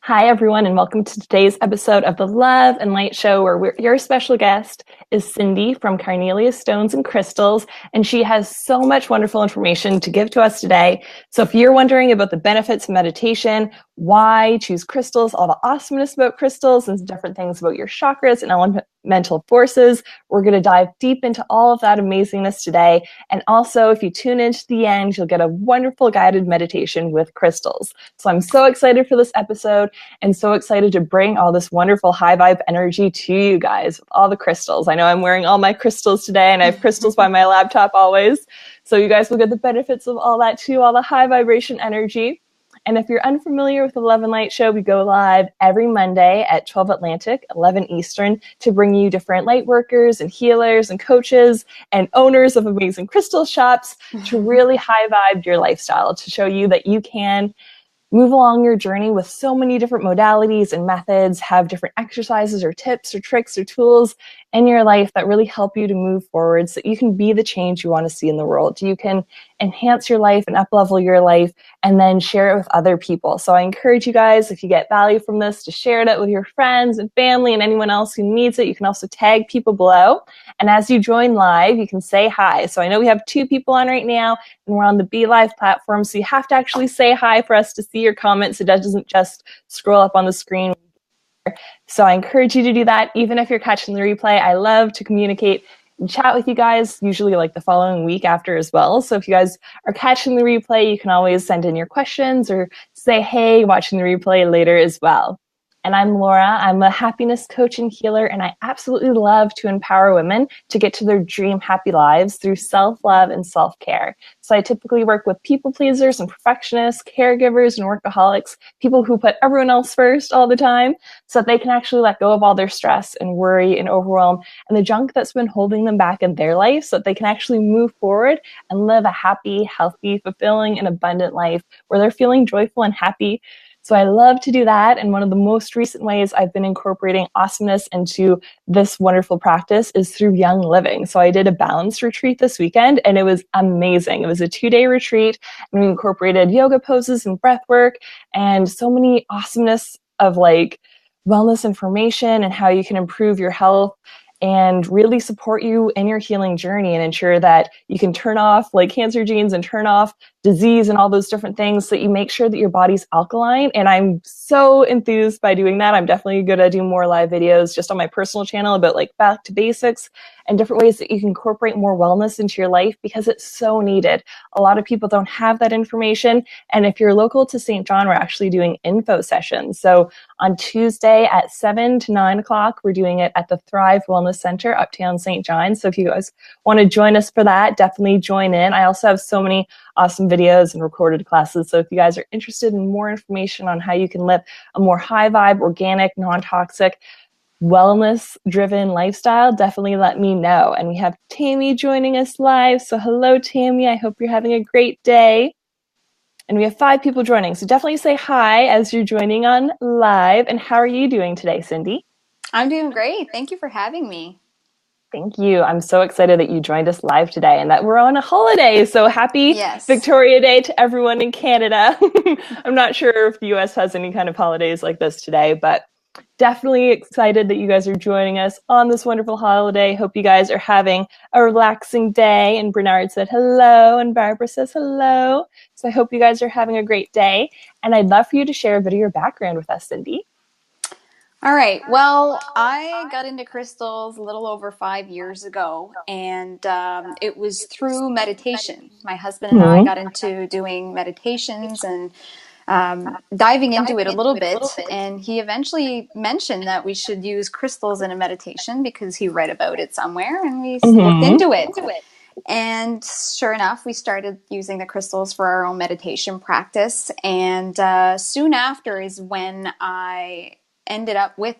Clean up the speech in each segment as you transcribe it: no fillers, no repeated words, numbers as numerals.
Hi, everyone, and welcome to today's episode of the Love and Light Show, where your special guest is Cindy from Carnelia Stones and Crystals, and she has so much wonderful information to give to us today. So if you're wondering about the benefits of meditation, why choose crystals, all the awesomeness about crystals, and different things about your chakras and elemental forces, we're going to dive deep into all of that amazingness today. And also, if you tune into the end, you'll get a wonderful guided meditation with crystals. So I'm so excited for this episode and so excited to bring all this wonderful high vibe energy to you guys with all the crystals. I know I'm wearing all my crystals today and I have crystals by my laptop always. So you guys will get the benefits of all that too, all the high vibration energy. And if you're unfamiliar with the Love and Light Show, we go live every Monday at 12 Atlantic, 11 Eastern, to bring you different light workers and healers and coaches and owners of amazing crystal shops to really high vibe your lifestyle, to show you that you can move along your journey with so many different modalities and methods, have different exercises or tips or tricks or tools in your life that really help you to move forward so that you can be the change you want to see in the world. You can enhance your life and up-level your life and then share it with other people. So I encourage you guys, if you get value from this, to share it with your friends and family and anyone else who needs it. You can also tag people below. And as you join live, you can say hi. So I know we have 2 people on right now, and we're on the Be Live platform, so you have to actually say hi for us to see your comments. It doesn't just scroll up on the screen. So I encourage you to do that, even if you're catching the replay. I love to communicate and chat with you guys, usually like the following week after as well. So if you guys are catching the replay, you can always send in your questions or say, hey, watching the replay later as well. And I'm Laura. I'm a happiness coach and healer, and I absolutely love to empower women to get to their dream happy lives through self-love and self-care. So I typically work with people pleasers and perfectionists, caregivers and workaholics, people who put everyone else first all the time, so that they can actually let go of all their stress and worry and overwhelm and the junk that's been holding them back in their life, so that they can actually move forward and live a happy, healthy, fulfilling, and abundant life where they're feeling joyful and happy. So I love to do that. And one of the most recent ways I've been incorporating awesomeness into this wonderful practice is through Young Living. So I did a balance retreat this weekend, and it was amazing. It was a 2-day retreat, and we incorporated yoga poses and breath work and so many awesomeness of like wellness information and how you can improve your health and really support you in your healing journey and ensure that you can turn off like cancer genes and turn off disease and all those different things so that you make sure that your body's alkaline. And I'm so enthused by doing that. I'm definitely going to do more live videos just on my personal channel about like back to basics and different ways that you can incorporate more wellness into your life because it's so needed. A lot of people don't have that information. And if you're local to St. John, we're actually doing info sessions. So on Tuesday at 7 to 9 o'clock, we're doing it at the Thrive Wellness Center, Uptown St. John. So if you guys want to join us for that, definitely join in. I also have so many awesome videos and recorded classes. So if you guys are interested in more information on how you can live a more high vibe, organic, non-toxic, wellness-driven lifestyle, definitely let me know. And we have Tammy joining us live. So hello, Tammy. I hope you're having a great day. And we have 5 people joining. So definitely say hi as you're joining on live. And how are you doing today, Cindy? I'm doing great. Thank you for having me. Thank you. I'm so excited that you joined us live today and that we're on a holiday. So happy Yes. Victoria Day to everyone in Canada. I'm not sure if the US has any kind of holidays like this today, but definitely excited that you guys are joining us on this wonderful holiday. Hope you guys are having a relaxing day. And Bernard said hello, and Barbara says hello. So I hope you guys are having a great day. And I'd love for you to share a bit of your background with us, Cindy. All right. Well, I got into crystals a little over 5 years ago, and it was through meditation. My husband and I got into doing meditations and diving into it a little bit, and he eventually mentioned that we should use crystals in a meditation because he read about it somewhere, and we looked Mm-hmm. into it. And sure enough, we started using the crystals for our own meditation practice. And soon after is when I ended up with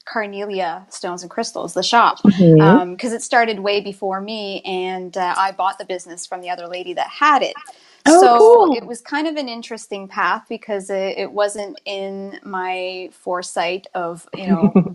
Carnelia Stones and Crystals, the shop, Mm-hmm. because it started way before me, and I bought the business from the other lady that had it. Oh, So it cool. was kind of an interesting path because it wasn't in my foresight of,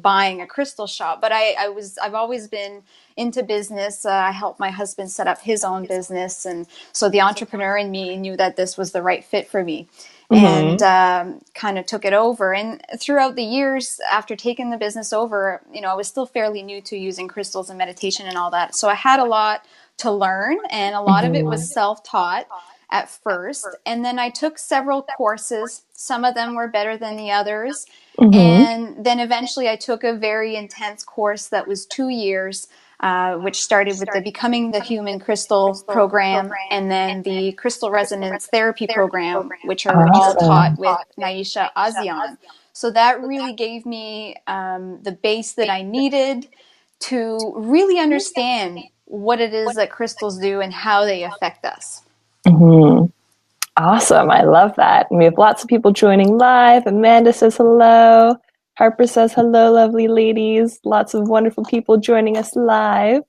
buying a crystal shop. But I've always been into business. I helped my husband set up his own business. And so the entrepreneur in me knew that this was the right fit for me, and Hmm. kind of took it over. And throughout the years after taking the business over, I was still fairly new to using crystals and meditation and all that. So I had a lot to learn, and a lot of it was Hmm. self-taught at first. And then I took several courses. Some of them were better than the others. Hmm. And then eventually I took a very intense course that was 2 years, which started with the Becoming the Human Crystal program and then the Crystal Resonance Therapy program, which are all taught Awesome. with Naisha Azian. So that really gave me the base that I needed to really understand what it is that crystals do and how they affect us. Hmm. Awesome. I love that. And we have lots of people joining live. Amanda says hello. Harper says hello, lovely ladies. Lots of wonderful people joining us live.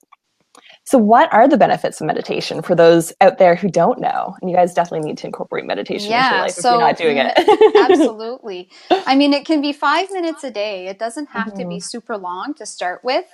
So, what are the benefits of meditation for those out there who don't know? And you guys definitely need to incorporate meditation into your Yeah, life if you're not so doing it. absolutely. I mean, it can be 5 minutes a day. It doesn't have to be Hmm. super long to start with.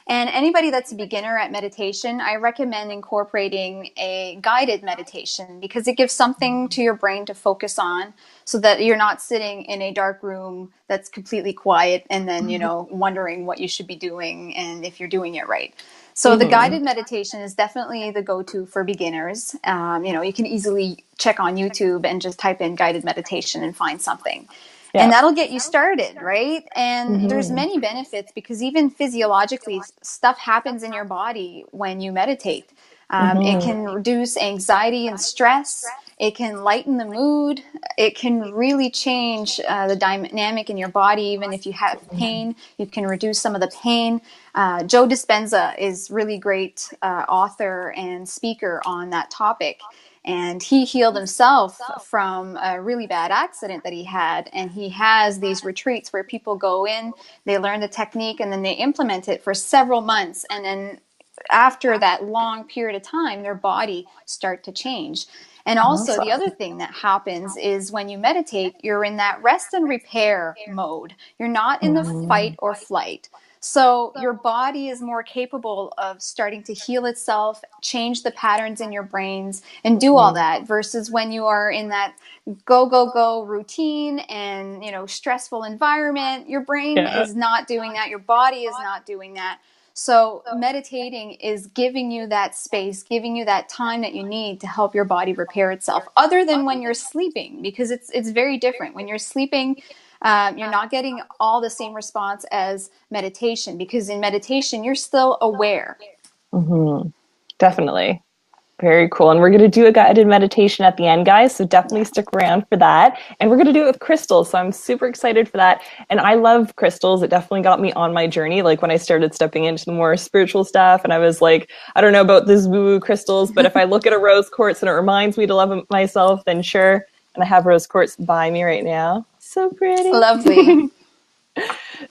And anybody that's a beginner at meditation, I recommend incorporating a guided meditation because it gives something to your brain to focus on so that you're not sitting in a dark room that's completely quiet and then, wondering what you should be doing and if you're doing it right. So the Hmm. guided meditation is definitely the go-to for beginners. You can easily check on YouTube and just type in guided meditation and find something. And Yeah. that'll get you started, right? And there's Hmm. many benefits because even physiologically, stuff happens in your body when you meditate. It Hmm. can reduce anxiety and stress. It can lighten the mood. It can really change the dynamic in your body. Even if you have pain, you can reduce some of the pain. Joe Dispenza is really great author and speaker on that topic. And he healed himself from a really bad accident that he had. And he has these retreats where people go in, they learn the technique, and then they implement it for several months. And then after that long period of time, their body start to change. And also the other Awesome. thing that happens is when you meditate, you're in that rest and repair mode. You're not in the Hmm. fight or flight. So your body is more capable of starting to heal itself, change the patterns in your brains, and do all Hmm. that versus when you are in that go, go, go routine and, stressful environment. Your brain Yeah. is not doing that. Your body is not doing that. So meditating is giving you that space, giving you that time that you need to help your body repair itself, other than when you're sleeping, because it's very different. When you're sleeping, you're not getting all the same response as meditation, because in meditation, you're still aware. Hmm. Definitely. Very cool. And we're going to do a guided meditation at the end, guys. So definitely Yeah. stick around for that. And we're going to do it with crystals. So I'm super excited for that. And I love crystals. It definitely got me on my journey. Like when I started stepping into the more spiritual stuff, and I was like, I don't know about this woo woo crystals, but if I look at a rose quartz and it reminds me to love myself, then sure. And I have rose quartz by me right now. So pretty. Lovely.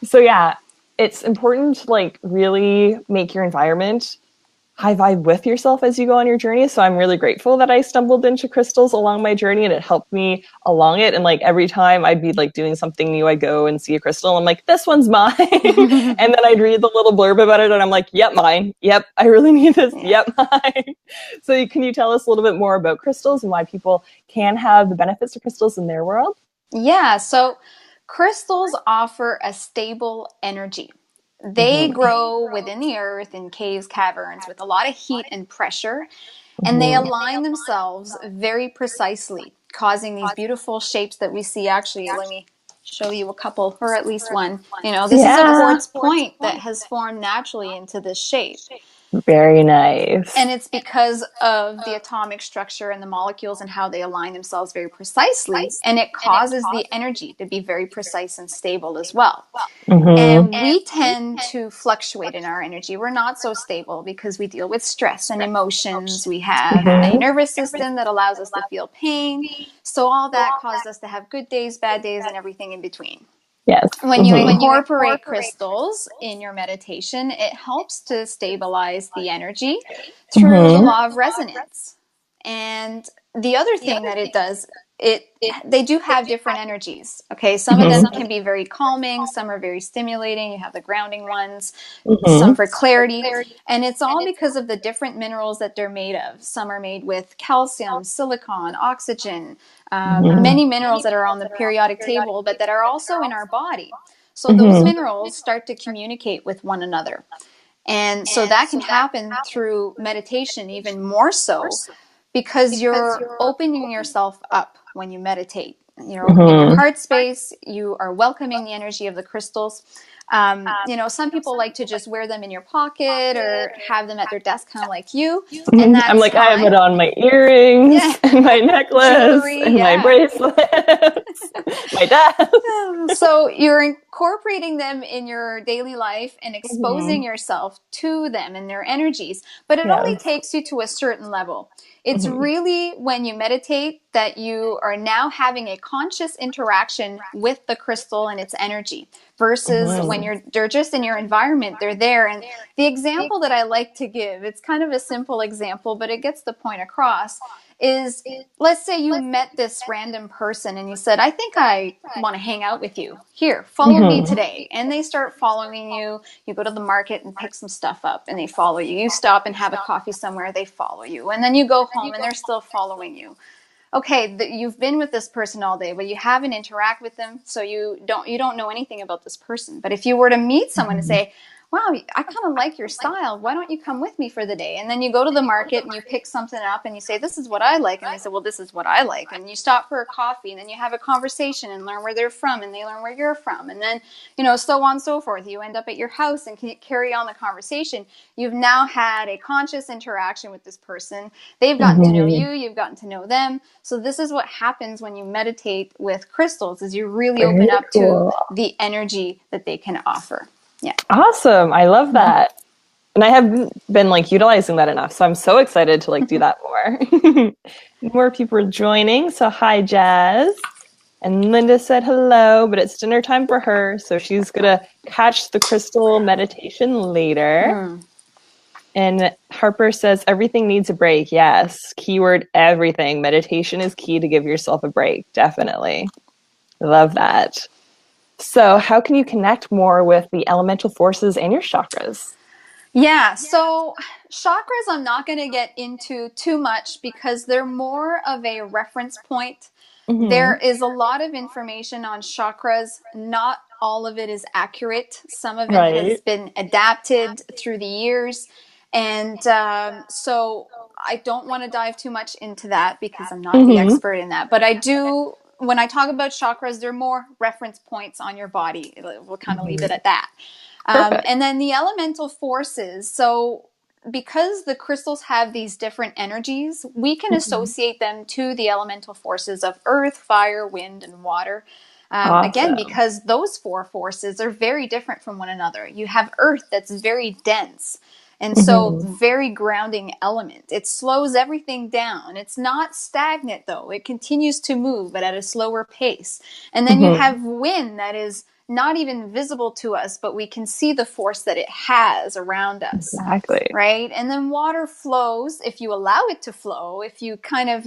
So yeah, it's important to like really make your environment high vibe with yourself as you go on your journey. So I'm really grateful that I stumbled into crystals along my journey and it helped me along it. And like every time I'd be like doing something new, I'd go and see a crystal. And I'm like, this one's mine. And then I'd read the little blurb about it and I'm like, yep, mine. Yep, I really need this. Yeah. Yep, mine. So can you tell us a little bit more about crystals and why people can have the benefits of crystals in their world? Yeah. So crystals offer a stable energy. They Mm-hmm. grow within the earth in caves, caverns with a lot of heat and pressure, and they Mm-hmm. align themselves very precisely, causing these beautiful shapes that we see. Actually, let me show you a couple, or at least one. This is a Yeah. quartz point that has formed naturally into this shape. Very nice. And it's because of the atomic structure and the molecules and how they align themselves very precisely. And it causes the energy to be very precise and stable as well. Mm-hmm. And we tend to fluctuate in our energy. We're not so stable because we deal with stress and emotions. We have a Mm-hmm. nervous system that allows us to feel pain. So all that caused us to have good days, bad days, and everything in between. Yes. When you Mm-hmm. incorporate crystals in your meditation, it helps to stabilize the energy through the Mm-hmm. law of resonance. And the other thing that it does, they do have different energies. Okay, some of them can be very calming, some are very stimulating. You have the grounding ones, some for clarity, and it's all because of the different minerals that they're made of. Some are made with calcium, silicon, oxygen, many minerals that are on the periodic table, but that are also in our body. So those minerals start to communicate with one another. And so that can happen through meditation even more so, because you're opening yourself up when you meditate. You're opening your heart space. You are welcoming the energy of the crystals. Some people like to just wear them in your pocket or have them at their desk, kind of like you. And that's I'm like, fine. I have it on my earrings and my necklace jewelry, and my bracelets, my desk. So you're incorporating them in your daily life and exposing yourself to them and their energies. But it only takes you to a certain level. It's really when you meditate that you are now having a conscious interaction with the crystal and its energy, versus when they're just in your environment, they're there. And the example that I like to give, it's kind of a simple example, but it gets the point across, is, let's say you met this random person and you said, I think I want to hang out with you. Here, follow me today. And they start following you. You go to the market and pick some stuff up and they follow you. You stop and have a coffee somewhere, they follow you. And then you go home and they're still following you. Okay, you've been with this person all day, but you haven't interacted with them, so you don't know anything about this person. But if you were to meet someone and say, wow, I kind of like your style, why don't you come with me for the day? And then you go to the market and you pick something up and you say, this is what I like. And they say, well, this is what I like. And you stop for a coffee and then you have a conversation and learn where they're from and they learn where you're from. And then, so on and so forth. You end up at your house and can carry on the conversation. You've now had a conscious interaction with this person. They've gotten to know you. You've gotten to know them. So this is what happens when you meditate with crystals, is you really open up to the energy that they can offer. Yeah. Awesome. I love that. And I have been utilizing that enough. So I'm so excited to do that more. More people are joining. So hi, Jazz. And Linda said hello, but it's dinner time for her. So she's going to catch the crystal meditation later. And Harper says, everything needs a break. Yes. Keyword, everything. Meditation is key to give yourself a break. Definitely. Love that. So how can you connect more with the elemental forces and your chakras? Yeah, so chakras I'm not going to get into too much because they're more of a reference point. There is a lot of information on chakras. Not all of it is accurate. Some of it has been adapted through the years. And so I don't want to dive too much into that because I'm not the expert in that. But I do, when I talk about chakras, they're more reference points on your body. We'll kind of leave it at that. And then the elemental forces. So because the crystals have these different energies, we can associate them to the elemental forces of earth, fire, wind, and water. Again, because those four forces are very different from one another. You have earth that's very dense. And so very grounding element. It slows everything down. It's not stagnant though. It continues to move, but at a slower pace. And then you have wind that is not even visible to us, but we can see the force that it has around us. Exactly. Right? And then water flows if you allow it to flow. If you kind of,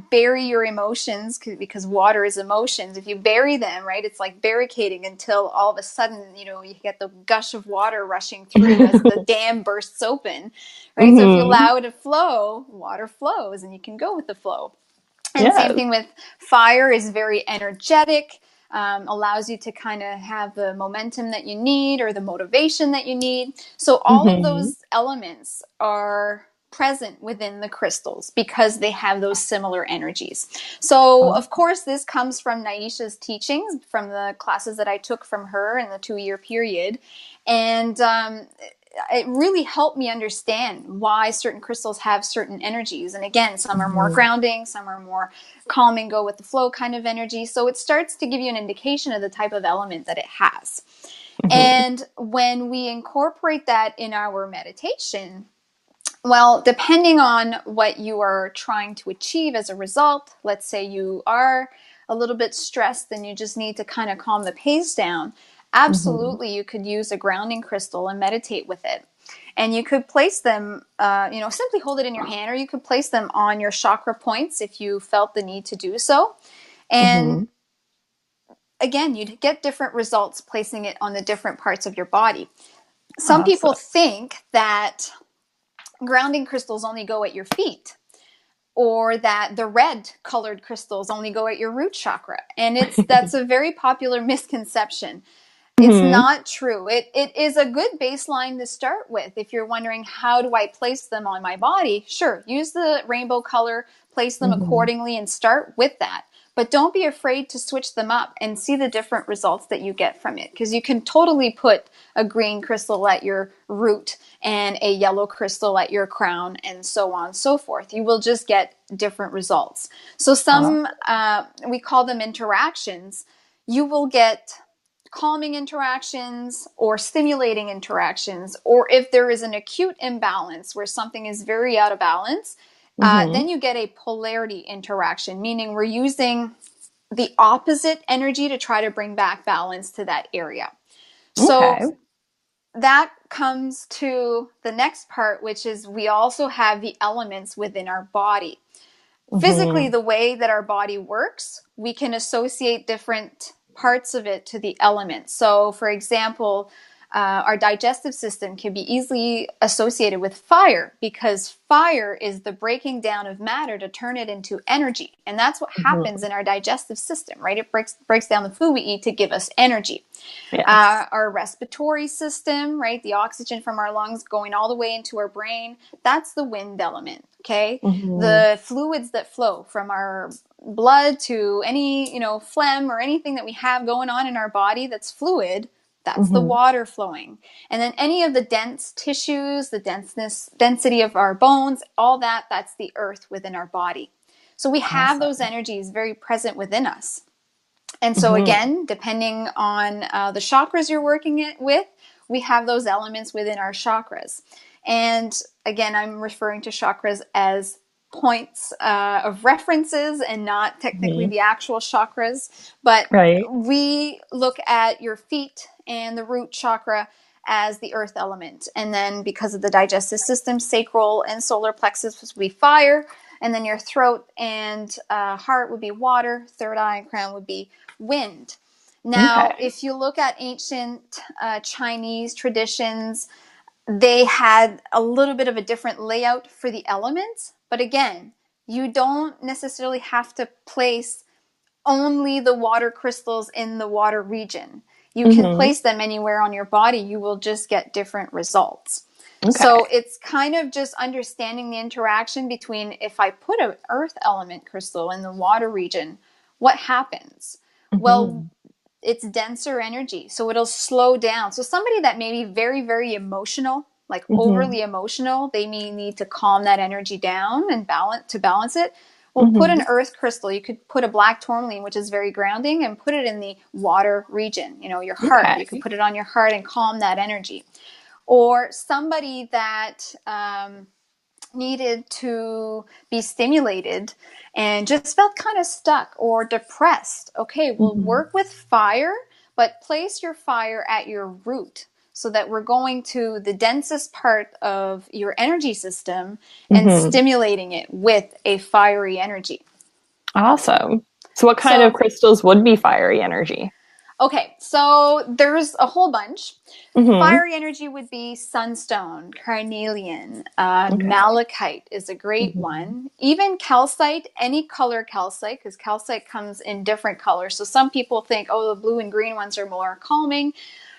bury your emotions, because water is emotions. If you bury them, right, it's like barricading until all of a sudden, you get the gush of water rushing through as the dam bursts open. Right? So if you allow it to flow, water flows and you can go with the flow. And same thing with fire, is very energetic. Allows you to kind of have the momentum that you need or the motivation that you need. So all of those elements are present within the crystals because they have those similar energies. So of course this comes from Naisha's teachings, from the classes that I took from her in the 2-year period. And it really helped me understand why certain crystals have certain energies. And again, some are more grounding, some are more calming, go with the flow kind of energy. So it starts to give you an indication of the type of element that it has. And when we incorporate that in our meditation, well, depending on what you are trying to achieve as a result, let's say you are a little bit stressed and you just need to kind of calm the pace down. Absolutely, you could use a grounding crystal and meditate with it. And you could place them, simply hold it in your hand, or you could place them on your chakra points if you felt the need to do so. And Mhm. again, you'd get different results placing it on the different parts of your body. Some people Awesome. think that grounding crystals only go at your feet, or that the red colored crystals only go at your root chakra. And that's a very popular misconception. It's Mhm. not true. It is a good baseline to start with. If you're wondering, how do I place them on my body? Sure, use the rainbow color, place them Mhm. accordingly, and start with that. But don't be afraid to switch them up and see the different results that you get from it. Because you can totally put a green crystal at your root and a yellow crystal at your crown, and so on and so forth. You will just get different results. So some, we call them interactions. You will get calming interactions or stimulating interactions, or if there is an acute imbalance where something is very out of balance, then Mhm. you get a polarity interaction, meaning we're using the opposite energy to try to bring back balance to that area. So Okay. that comes to the next part, which is we also have the elements within our body. Physically, Mhm. the way that our body works, we can associate different parts of it to the elements. So, for example, our digestive system can be easily associated with fire, because fire is the breaking down of matter to turn it into energy. And that's what happens Mhm. in our digestive system, right? It breaks down the food we eat to give us energy. Yes. Our respiratory system, right? The oxygen from our lungs going all the way into our brain, that's the wind element, okay? Mhm. The fluids that flow from our blood to any, phlegm or anything that we have going on in our body that's fluid, that's the Mhm. water flowing. And then any of the dense tissues, the density of our bones, all that's the earth within our body. So we have those Awesome. energies very present within us. And so Mhm. again, depending on the chakras you're working it with, we have those elements within our chakras. And again, I'm referring to chakras as points of references and not technically Mhm. the actual chakras. But Right. we look at your feet and the root chakra as the earth element. And then because of the digestive system, sacral and solar plexus would be fire. And then your throat and heart would be water. Third eye and crown would be wind. Now, Okay. if you look at ancient Chinese traditions, they had a little bit of a different layout for the elements. But again, you don't necessarily have to place only the water crystals in the water region. You can Mhm. place them anywhere on your body. You will just get different results. Okay. So it's kind of just understanding the interaction between, if I put an earth element crystal in the water region, what happens? Well, Mhm. it's denser energy, so it'll slow down. So somebody that may be very, very emotional, like Mhm. overly emotional, they may need to calm that energy down and balance it. Well, put an Mhm. earth crystal. You could put a black tourmaline, which is very grounding, and put it in the water region, your heart. You could Okay. put it on your heart and calm that energy. Or somebody that needed to be stimulated and just felt kind of stuck or depressed. Okay, we'll Mhm. work with fire, but place your fire at your root, so that we're going to the densest part of your energy system and Mhm. stimulating it with a fiery energy. Awesome. So what kind of So crystals would be fiery energy? okay, so there's a whole bunch. Mhm. Fiery energy would be sunstone, carnelian, Okay. malachite is a great Mhm. one. Even calcite, any color calcite, because calcite comes in different colors. So some people think, oh, the blue and green ones are more calming.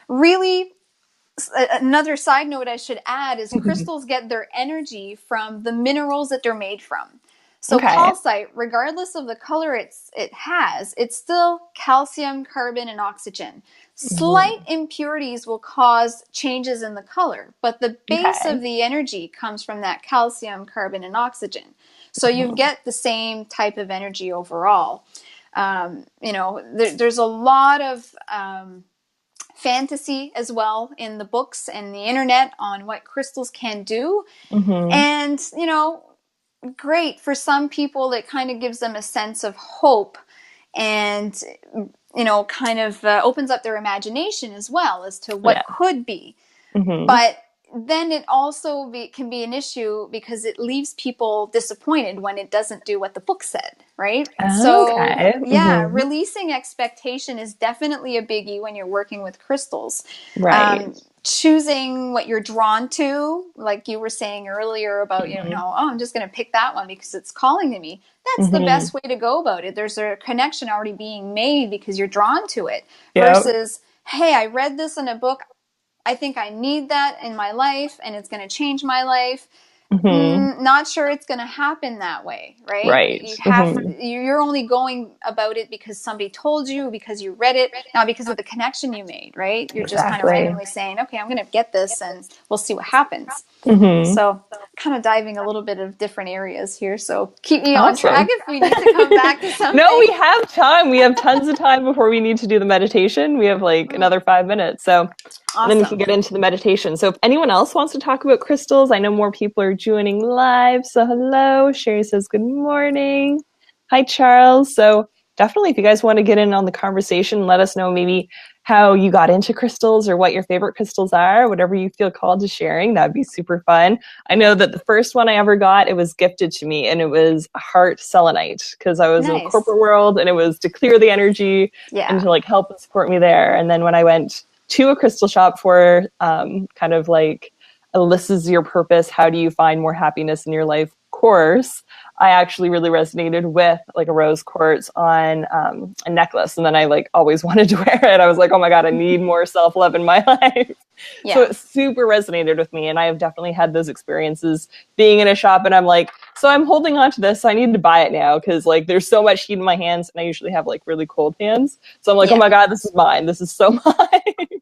Really, another side note I should add is crystals get their energy from the minerals that they're made from. So Okay. calcite, regardless of the color it has, it's still calcium, carbon, and oxygen. Slight Mhm. impurities will cause changes in the color, but the base Okay. of the energy comes from that calcium, carbon, and oxygen. So you Mhm. get the same type of energy overall. There's a lot of fantasy as well in the books and the internet on what crystals can do. Mhm. And, great for some people, it kind of gives them a sense of hope and, kind of opens up their imagination as well as to what Yeah. could be. Mhm. But then it also can be an issue because it leaves people disappointed when it doesn't do what the book said, right? So, Okay. yeah, releasing expectation is definitely a biggie when you're working with crystals. Right. Choosing what you're drawn to, like you were saying earlier about, oh, I'm just going to pick that one because it's calling to me. That's the best way to go about it. There's a connection already being made because you're drawn to it Yep. versus, hey, I read this in a book. I think I need that in my life and it's going to change my life. Not sure it's going to happen that way, right? Right. You're only going about it because somebody told you, because you read it, not because of the connection you made, right? You're just kind of Exactly. randomly saying, okay, I'm going to get this and we'll see what happens. Mm-hmm. So kind of diving a little bit of different areas here. So keep me on track Awesome. if we need to come back to No, we something. have time. We have tons of time before we need to do the meditation. We have like another 5 minutes. So and then we can Awesome. get into the meditation. So if anyone else wants to talk about crystals, I know more people are joining live. So hello. Sherry says good morning. Hi, Charles. So definitely if you guys want to get in on the conversation, let us know maybe how you got into crystals or what your favorite crystals are, whatever you feel called to sharing. That'd be super fun. I know that the first one I ever got, it was gifted to me, and it was a heart selenite because I was in the Nice. corporate world, and it was to clear the energy and Yeah. to like help and support me there. And then when I went to a crystal shop for kind of like this is your purpose, how do you find more happiness in your life course, I actually really resonated with like a rose quartz on a necklace. And then I like always wanted to wear it. I was like, oh my God, I need more self-love in my life. So Yeah. it super resonated with me. And I have definitely had those experiences being in a shop and I'm like, so I'm holding on to this. So I need to buy it now because like there's so much heat in my hands and I usually have like really cold hands. So I'm like, oh Yeah. my God, this is mine. This is so mine.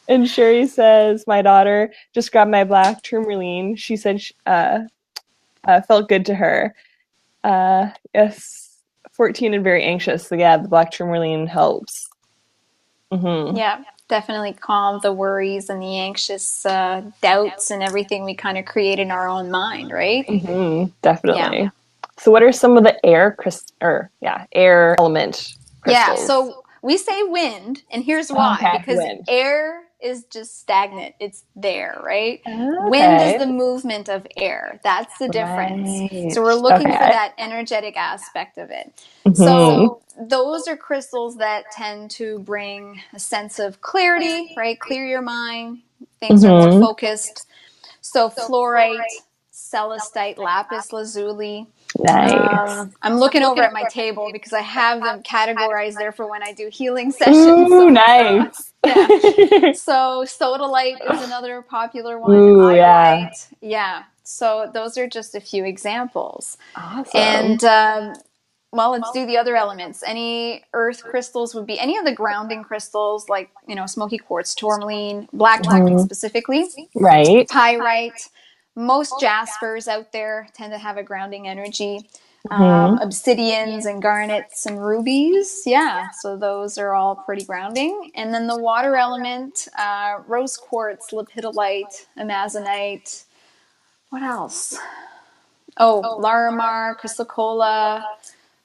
And Sherry says, my daughter just grabbed my black tourmaline. She said felt good to her. Yes, 14 and very anxious. So yeah, the black tourmaline helps. Yeah, definitely calm the worries and the anxious doubts and everything we kind of create in our own mind, right? Yeah. Definitely. So what are some of the air element Yeah, crystals? so we say wind, and here's why. Okay, Because wind. air is just stagnant. It's there, right? Wind is Okay. the movement of air. That's the difference. Right. So we're looking for Okay. that energetic aspect of it. Mm-hmm. So those are crystals that tend to bring a sense of clarity, right? Clear your mind. Things are more Mm-hmm. focused. So fluorite, celestite, lapis lazuli. Nice. I'm looking over at my table because I have them categorized there for when I do healing sessions. Ooh, So, nice. yeah. So, sodalite is another popular one, Ooh, yeah. iodite. Yeah. So, those are just a few examples. Awesome. And, well, let's do the other elements. Any earth crystals would be any of the grounding crystals, like, smoky quartz, tourmaline, black tourmaline Mm-hmm. specifically, Right. pyrite. Most jaspers out there tend to have a grounding energy. Mm-hmm. Obsidians and garnets and rubies. Yeah, so those are all pretty grounding. And then the water element, rose quartz, lepidolite, amazonite. What else? Oh, Larimar, chrysocolla,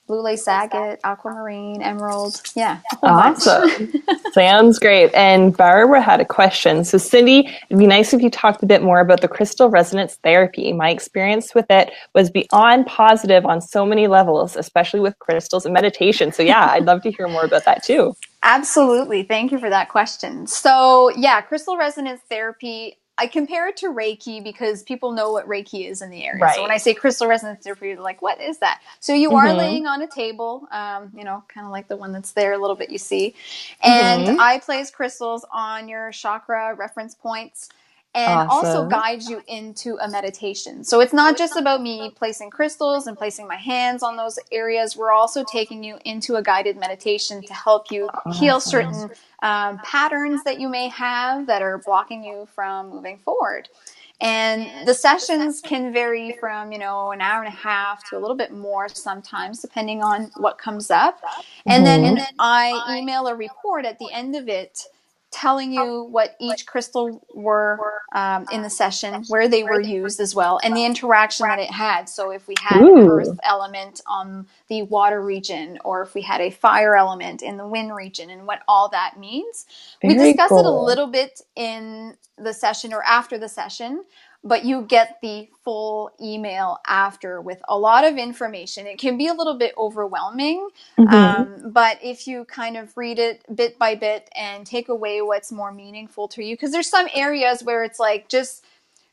blue lace agate, aquamarine, emerald. Yeah, a whole bunch. Awesome. Sounds great. And Barbara had a question. So, Cindy, it'd be nice if you talked a bit more about the crystal resonance therapy. My experience with it was beyond positive on so many levels, especially with crystals and meditation. So, yeah, I'd love to hear more about that too. Absolutely. Thank you for that question. So, yeah, crystal resonance therapy, I compare it to Reiki because people know what Reiki is in the area. So when Right. I say crystal resonance therapy, you're like, what is that? So you are Mm-hmm. laying on a table, kind of like the one that's there a little bit you see. And Mm-hmm. I place crystals on your chakra reference points and also Awesome. guide you into a meditation. So it's not just about me placing crystals and placing my hands on those areas. We're also taking you into a guided meditation to help you heal Awesome. certain patterns that you may have that are blocking you from moving forward. And the sessions can vary from, an hour and a half to a little bit more sometimes, depending on what comes up. And then Mm-hmm. I email a report at the end of it telling you what each crystal were in the session, where they were used as well, and the interaction that it had. So if we had an earth element on the water region, or if we had a fire element in the wind region, and what all that means. We discuss it a little bit in the session or after the session, but you get the full email after with a lot of information. It can be a little bit overwhelming, but if you kind of read it bit by bit and take away what's more meaningful to you, because there's some areas where it's like just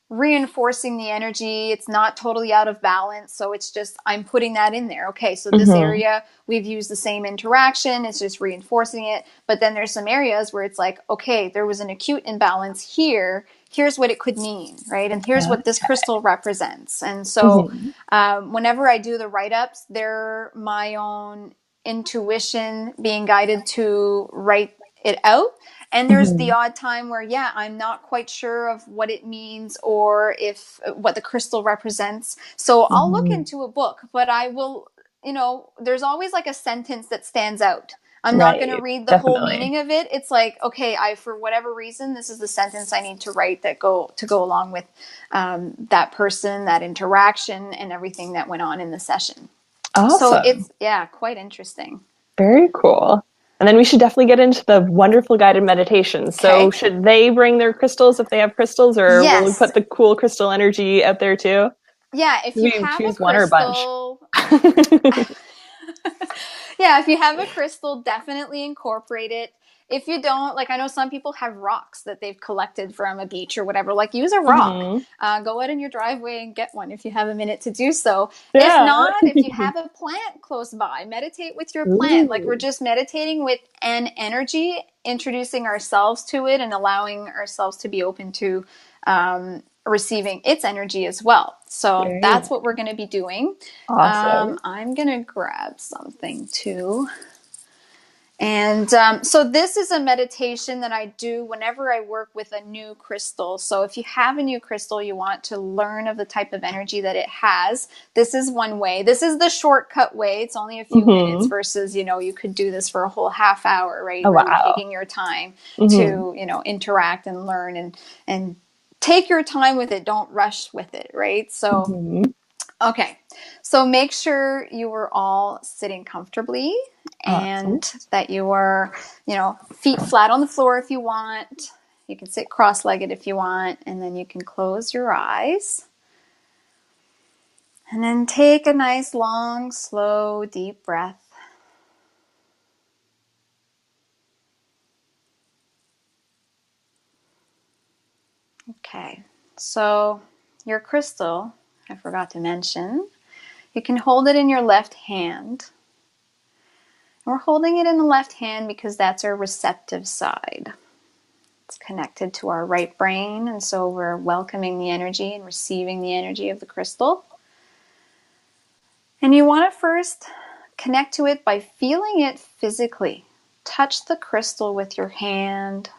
reinforcing the energy. It's not totally out of balance. So it's just, I'm putting that in there. Okay, so this area, we've used the same interaction. It's just reinforcing it. But then there's some areas where it's like, okay, there was an acute imbalance here. Here's what it could mean, right? And here's what this crystal represents. And so whenever I do the write-ups, they're my own intuition being guided to write it out. And there's the odd time where, I'm not quite sure of what it means or if what the crystal represents. So I'll look into a book, but I will, there's always like a sentence that stands out. I'm not going to read the whole meaning of it. It's like, okay, for whatever reason, this is the sentence I need to write to go along with that person, that interaction, and everything that went on in the session. Awesome. So it's, quite interesting. Very cool. And then we should definitely get into the wonderful guided meditations. So should they bring their crystals if they have crystals, or will we put the cool crystal energy out there too? Yeah, if you have choose a one or a bunch. If you have a crystal, definitely incorporate it. If you don't, like I know some people have rocks that they've collected from a beach or whatever, like use a rock. Go out in your driveway and get one if you have a minute to do so. If not, if you have a plant close by, meditate with your plant. Like we're just meditating with an energy, introducing ourselves to it and allowing ourselves to be open to receiving its energy as well. So that's what we're going to be doing. Awesome. I'm going to grab something too. And so this is a meditation that I do whenever I work with a new crystal. So if you have a new crystal, you want to learn of the type of energy that it has. This is one way. This is the shortcut way. It's only a few minutes versus, you could do this for a whole half hour, right? Where you're taking your time to, interact and learn and take your time with it. Don't rush with it, right? So, okay. So make sure you are all sitting comfortably and that you are, feet flat on the floor if you want. You can sit cross-legged if you want, and then you can close your eyes. And then take a nice, long, slow, deep breath. Okay. So your crystal, I forgot to mention, you can hold it in your left hand. We're holding it in the left hand because that's our receptive side. It's connected to our right brain, and so we're welcoming the energy and receiving the energy of the crystal. And you want to first connect to it by feeling it physically. Touch the crystal with your hand.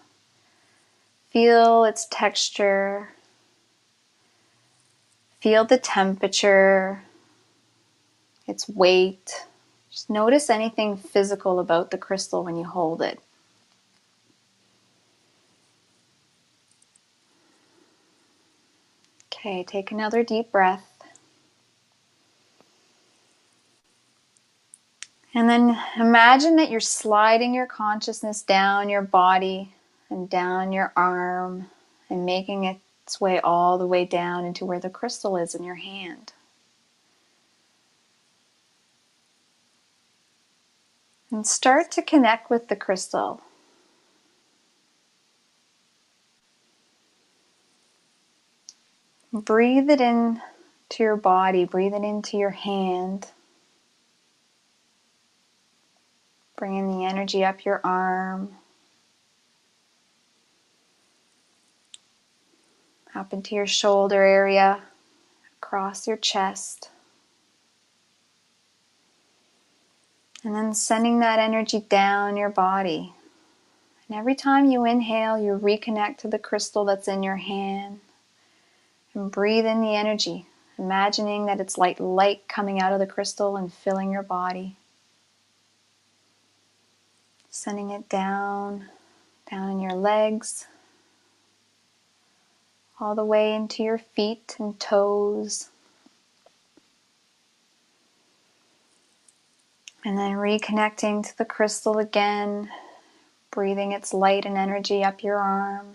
Feel its texture. Feel the temperature, its weight. Just notice anything physical about the crystal when you hold it. Okay, take another deep breath. And then imagine that you're sliding your consciousness down your body and down your arm and making its way all the way down into where the crystal is in your hand. And start to connect with the crystal. Breathe it in to your body, breathe it into your hand. Bringing the energy up your arm, up into your shoulder area, across your chest. And then sending that energy down your body. And every time you inhale, you reconnect to the crystal that's in your hand. And breathe in the energy, imagining that it's like light coming out of the crystal and filling your body. Sending it down down in your legs, all the way into your feet and toes. And then reconnecting to the crystal again, breathing its light and energy up your arm,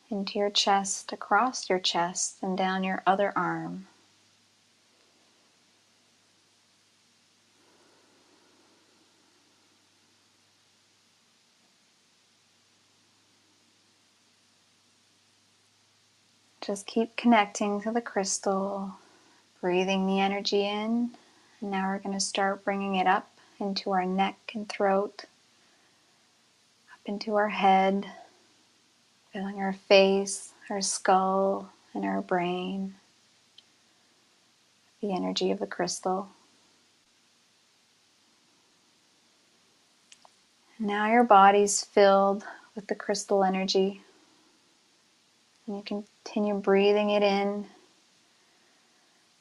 into your chest, across your chest, and down your other arm. Just keep connecting to the crystal, breathing the energy in. And now we're going to start bringing it up into our neck and throat, up into our head, filling our face, our skull, and our brain, the energy of the crystal. And now your body's filled with the crystal energy. And you continue breathing it in.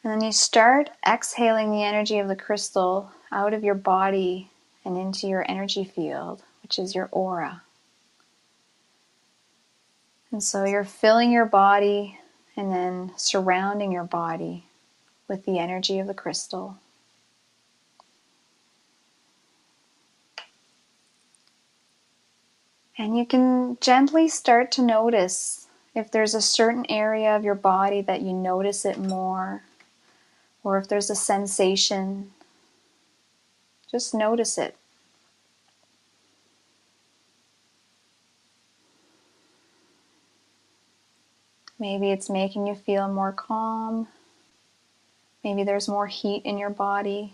And then you start exhaling the energy of the crystal out of your body and into your energy field, which is your aura. And so you're filling your body and then surrounding your body with the energy of the crystal. And you can gently start to notice if there's a certain area of your body that you notice it more, or if there's a sensation. Just notice it. Maybe it's making you feel more calm. Maybe there's more heat in your body.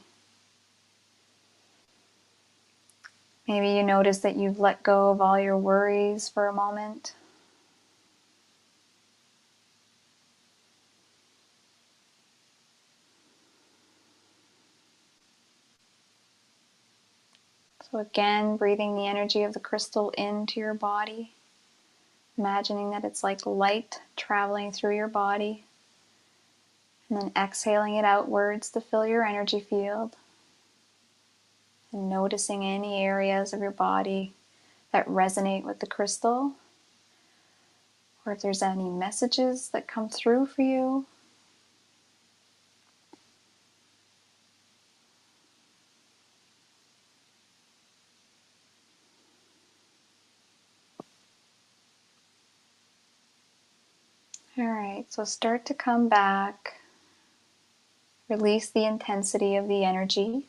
Maybe you notice that you've let go of all your worries for a moment. So again, breathing the energy of the crystal into your body, imagining that it's like light traveling through your body, and then exhaling it outwards to fill your energy field, and noticing any areas of your body that resonate with the crystal, or if there's any messages that come through for you. Alright, so start to come back. Release the intensity of the energy.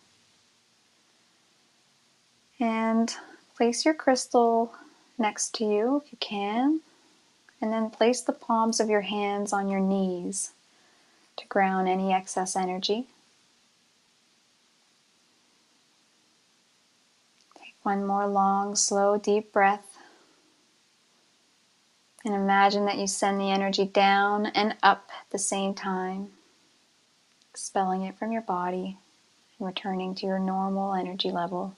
And place your crystal next to you if you can. And then place the palms of your hands on your knees to ground any excess energy. Take one more long, slow, deep breath. And imagine that you send the energy down and up at the same time, expelling it from your body and returning to your normal energy level.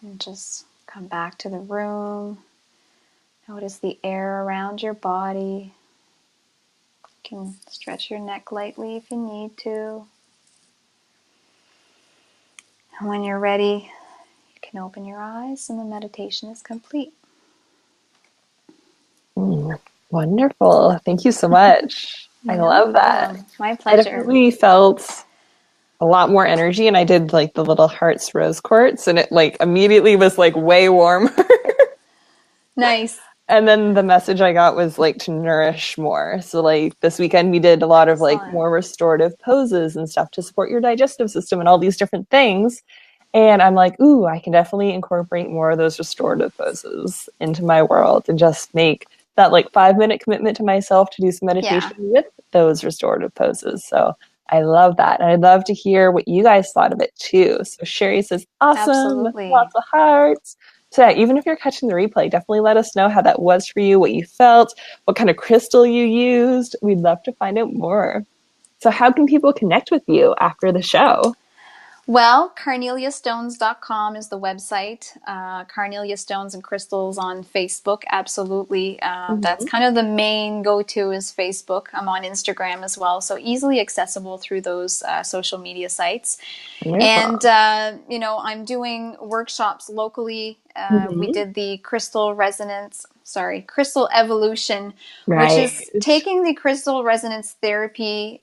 And just come back to the room. Notice the air around your body. You can stretch your neck lightly if you need to. And when you're ready, you can open your eyes and the meditation is complete. Wonderful. Thank you so much. I love that. My I pleasure. definitely felt a lot more energy, and I did like the little hearts rose quartz, and it like immediately was like way warmer. Nice. And then the message I got was like to nourish more. So like this weekend we did a lot of like more restorative poses and stuff to support your digestive system and all these different things. And I'm like, ooh, I can definitely incorporate more of those restorative poses into my world and just make that like 5-minute commitment to myself to do some meditation with those restorative poses. So I love that. And I'd love to hear what you guys thought of it too. So Sherry says, awesome. Absolutely. Lots of hearts. So yeah, even if you're catching the replay, definitely let us know how that was for you, what you felt, what kind of crystal you used. We'd love to find out more. So how can people connect with you after the show? Well, carneliastones.com is the website. Carnelia Stones and Crystals on Facebook, absolutely. That's kind of the main go-to is Facebook. I'm on Instagram as well, so easily accessible through those social media sites. Wonderful. And, I'm doing workshops locally. We Mm-hmm. did the crystal evolution, which Right. is taking the crystal resonance therapy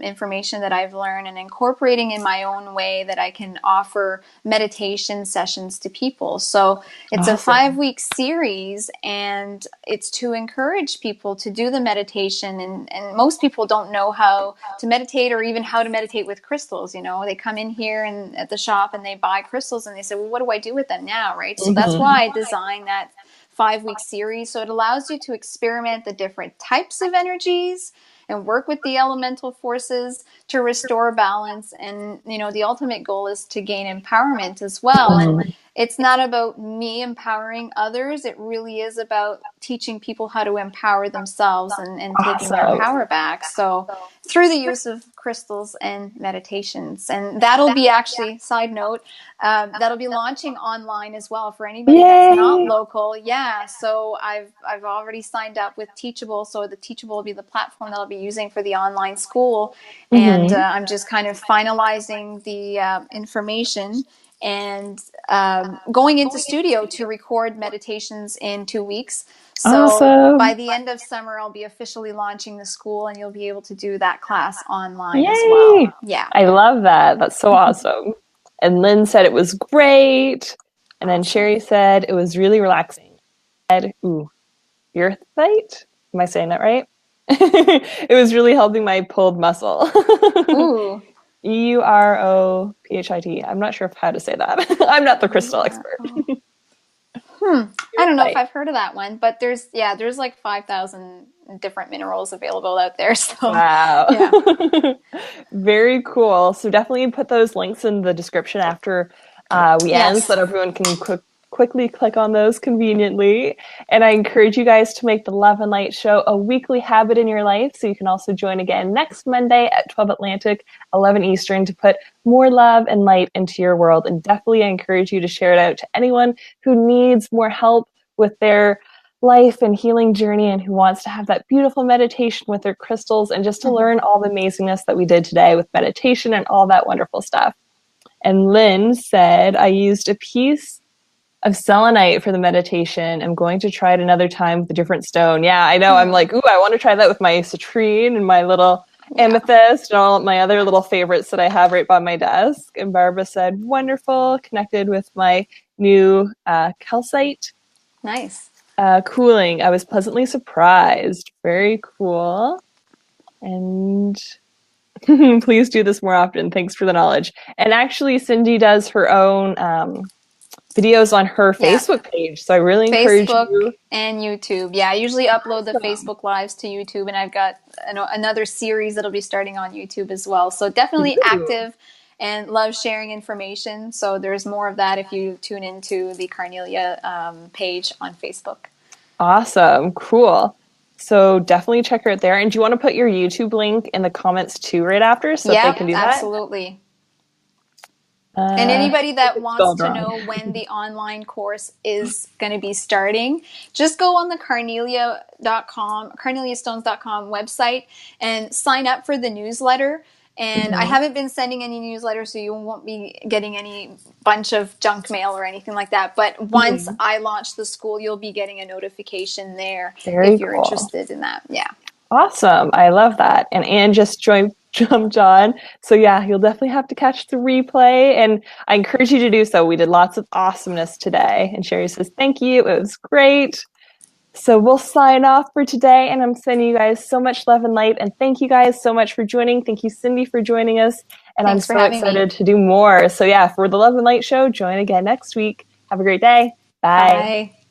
information that I've learned and incorporating in my own way that I can offer meditation sessions to people. So it's a Awesome. 5-week series, and it's to encourage people to do the meditation. And most people don't know how to meditate or even how to meditate with crystals. They come in here and at the shop and they buy crystals and they say, well, what do I do with them now? Right. So that's Mm-hmm. why I designed that 5-week series. So it allows you to experiment the different types of energies and work with the elemental forces to restore balance. And, the ultimate goal is to gain empowerment as well. And it's not about me empowering others. It really is about teaching people how to empower themselves and taking their Awesome. power back. So through the use of crystals and meditations. And that'll be actually, side note, that'll be launching online as well for anybody that's not Yay. local. Yeah, so I've already signed up with Teachable. So the Teachable will be the platform that I'll be using for the online school. And Mm-hmm. I'm just kind of finalizing the information and going into studio to record meditations in 2 weeks. So by Awesome. the end of summer, I'll be officially launching the school, and you'll be able to do that class online as well. Yay. Yeah. I love that. That's so awesome. And Lynn said it was great. And then Awesome. Sherry said it was really relaxing. Said, ooh, your site? Am I saying that right? It was really helping my pulled muscle. Ooh. Europhit. I'm not sure how to say that. I'm not the crystal expert. URO. I don't know if I've heard of that one, but there's like 5,000 different minerals available out there. So, Wow. yeah. Very cool. So definitely put those links in the description after we end so Yes. that everyone can quickly click on those conveniently. And I encourage you guys to make the Love and Light Show a weekly habit in your life. So you can also join again next Monday at 12 Atlantic, 11 Eastern to put more love and light into your world. And definitely I encourage you to share it out to anyone who needs more help with their life and healing journey and who wants to have that beautiful meditation with their crystals and just to learn all the amazingness that we did today with meditation and all that wonderful stuff. And Lynn said, I used a piece of selenite for the meditation. I'm going to try it another time with a different stone. Yeah, I know. I'm like, ooh, I want to try that with my citrine and my little Yeah. amethyst and all my other little favorites that I have right by my desk. And Barbara said, wonderful, connected with my new calcite. Nice. Cooling. I was pleasantly surprised. Very cool. And please do this more often. Thanks for the knowledge. And actually, Cindy does her own videos on her Yeah. Facebook page. So I really encourage Facebook you. and YouTube. Yeah, I usually upload the Awesome. Facebook Lives to YouTube, and I've got another series that'll be starting on YouTube as well. So definitely Ooh, active and love sharing information. So there's more of that if you tune into the Carnelia page on Facebook. awesome. Cool. So definitely check her out there. And do you want to put your YouTube link in the comments too right after so that they Yep, can do that? absolutely. And anybody I think that it's wants spelled to wrong. know when the online course is going to be starting, just go on the carneliastones.com website and sign up for the newsletter. And I Mhm. haven't been sending any newsletters, so you won't be getting any bunch of junk mail or anything like that. But once Mhm. I launch the school, you'll be getting a notification there Very if you're cool. interested in that. Yeah. Awesome. I love that. And Anne just jumped on. So yeah, you'll definitely have to catch the replay. And I encourage you to do so. We did lots of awesomeness today. And Sherry says, thank you. It was great. So we'll sign off for today. And I'm sending you guys so much love and light. And thank you guys so much for joining. Thank you, Cindy, for joining us. And I'm Thanks for so having me. excited to do more. So yeah, for the Love and Light Show, join again next week. Have a great day. Bye. Bye.